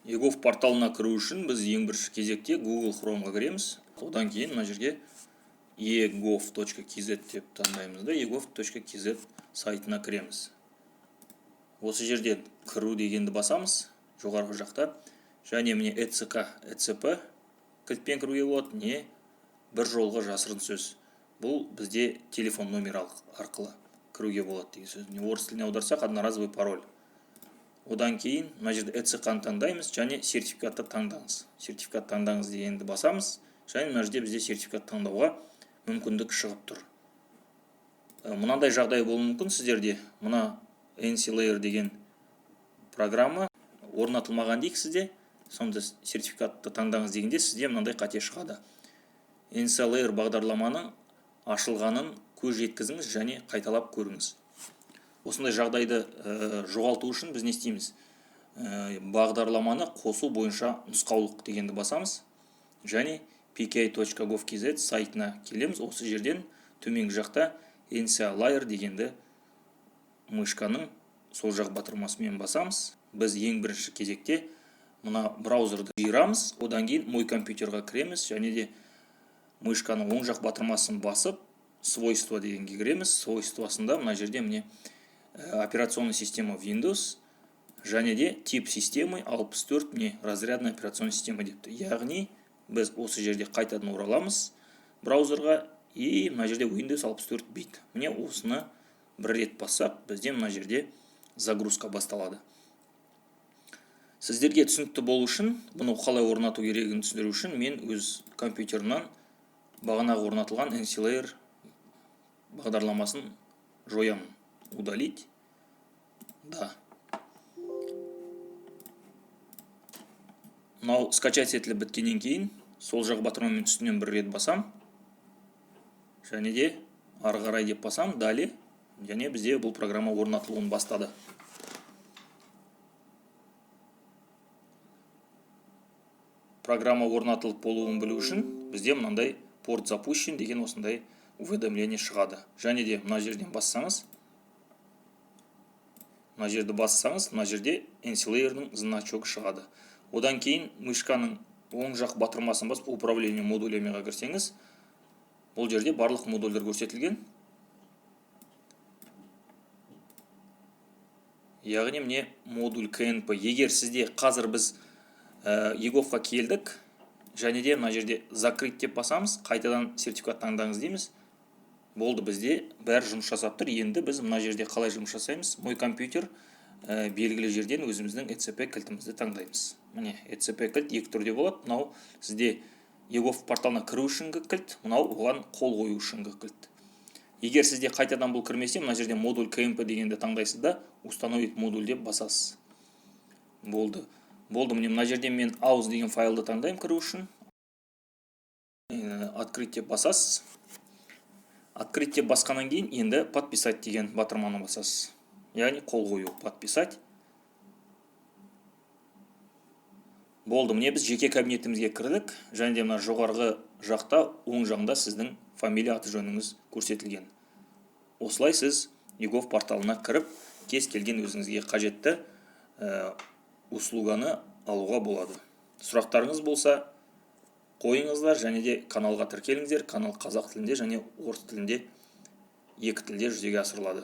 егов порталына кіру үшін біз ең бірінші кезекте Google Chromeға кіреміз. Одан кейін мына жерге egov.kz деп таңдаймыз да, egov.kz сайтына кіреміз. Осы жерден кіру дегенді басамыз, жоғарғы жақта. Және міне ECP кілтпен кіруге болады, не бір жолғы жасырын сөз. Бұл бізде телефон номері арқылы кіруге болады деген сөз. Орыс тіліне аударсақ, одноразовый пароль. Одан кейін мына жерде ECK-ны таңдаймыз және сертификатты таңдаңыз. Сертификат таңдаңыз дегенді басамыз, және мына жерде бізде сертификат таңдауға мүмкіндік шығып тұр. Мынандай жағдай болуы мүмкін сіздерде. Мына NCLayer деген программа орнатылмаған дейік сізде. Сонда сертификатты таңдаңыз дегенде сізде мынандай қате шығады. NCLayer бағдарламаның ашылғанын көз жеткізіңіз және қайталап көріңіз. Осындай жағдайды жоғалту үшін біз не істейміз? Бағдарламаны қосу бойынша нұсқаулық дегенді басамыз. Және pki.gov.kz сайтына келеміз. Осы жерден төменгі жақта NCLayer дегенді мышканың сол жақ батырмасымен басамыз. Біз ең бірінші кезекте мына браузерді жирамыз. Одан кейін мой компьютерға кіреміз және де мышканың оң жақ батырмасын басып, свойства дегенге кіреміз. Свойствасында мына жерде міне операционная система Windows және де тип системы 64 міне разрядная операционная система депті. Яғни біз осы жерде қайтадан ораламыз браузерға и мына жерде Windows 64 бит. Міне осыны бір рет бассақ, бізде мына жерде загрузка басталады. Сіздерге түсінікті болу үшін, бұны қалай орнату керегін түсіндіру үшін, мен өз компьютерімнен бағанағы орнатылған NCLayer бағдарламасын жоямын. Удалить. Да. Мынау скачать етіліп біткеннен кейін, сол жақ батырмамен үстінен бір рет басам. Және де ары қарай деп басам, дали. Және бізде бұл программа орнатылуын бастады. Программа орнатылып болуын білу үшін, бізде мынандай порт запущен деген осындай уведомление шығады. Және де мына жерден бассаңыз, мына жерде NCLayer-ның значогы шығады. Одан кейін мышканың оң жақ батырмасын басып управление модулями кірсеңіз, бұл жерде барлық модульдер көрсетілген. Яғни міне модуль KNP. Егер сізде қазір біз EGOV-ға келдік, және де мына жерде закрыть деп басамыз, қайтадан сертификат таңдаңыз дейміз. Болды, бізде бәрі жұмыс жасап тұр. Енді біз мына жерде қалай жұмыс жасаймыз? Мой компьютер белгілі жерден өзіміздің ECP кілтімізді таңдаймыз. Міне ECP кілт екі түрде болады. Мынау сізде EGOV порталына кіру үшінгі кілт, мынау оған қол қою үшінгі кілт. Егер сізде қайтадан бұл кірмесе, мына жерде модуль KNP дегенді таңдайсыз да, установить модуль деп басасыз. Болды. Міне мына жерде мен AUS деген файлды таңдаймын кіру үшін. Открыть деп басасыз. Открыть деп басқаннан кейін енді подписать деген батырманы басасыз. Яғни қол қою, подписать. Болды, міне біз жеке кабинетімізге кірдік. Және де мына жоғарғы жақта оң жағында сіздің фамилия аты жөніңіз көрсетілген. Осылай сіз EGOV порталына кіріп, кез келген өзіңізге қажетті услуганы алуға болады. Сұрақтарыңыз болса қойыңыздар, және де каналға тіркеліңіздер. Канал қазақ тілінде және орыс тілінде, екі тілде жүзеге асырылады.